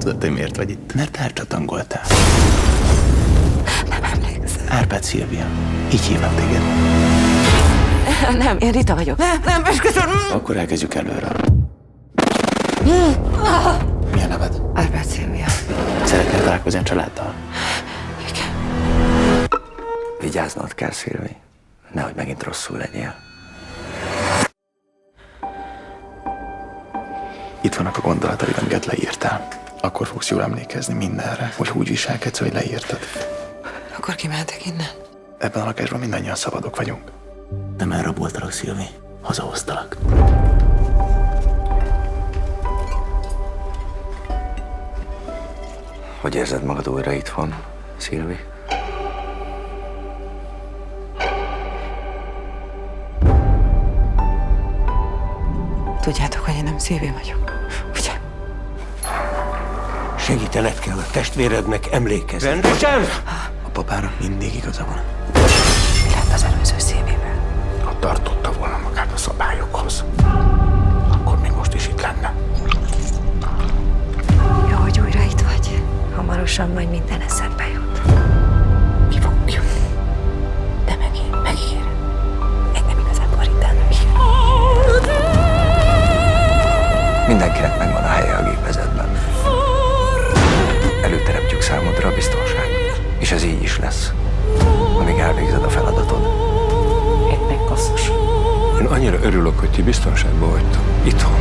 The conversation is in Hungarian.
Tudod, hogy miért vagy itt? Mert tárcsatangoltál. Nem emlékszem. Árpád Szilvia. Így hívnak téged. Nem, én Rita vagyok. Nem, esküszöm. Akkor elkezdjük előről. Mi a neved? Árpád Szilvia. Szeretnél találkozni a családdal? Igen. Vigyáznod kell, Szilvi. Nehogy megint rosszul legyél. Itt vannak a gondolataid, amiket leírtál. Akkor fogsz jól emlékezni mindenre, hogy úgy viselkedsz, hogy leírtad. Akkor kimehetek innen? Ebben a lakásban mindannyian szabadok vagyunk. Nem elraboltalak, Szilvi. Hazahoztalak. Hogy érzed magad újra itthon, Szilvi? Tudjátok, hogy én nem Szilvi vagyok. Ugye? Segítened kell a testvérednek emlékezni. Rendesen! A papának mindig igaza van. Mi lett az előző Szilvivel? Ha tartotta volna magát a szabályokhoz, akkor még most is itt lenne. Jó, hogy újra itt vagy. Hamarosan majd minden eszedbe jut. Ki fog jönni? De megígérem. Még nem igazából Ritán megígérem. Mindenkinek megvan a helye a gépezetben. Előteremtjük számodra a biztonságot. És ez így is lesz, amíg elvégzed a feladatod. Én meg koszos. Én annyira örülök, hogy ti biztonságban vagytok. Itthon.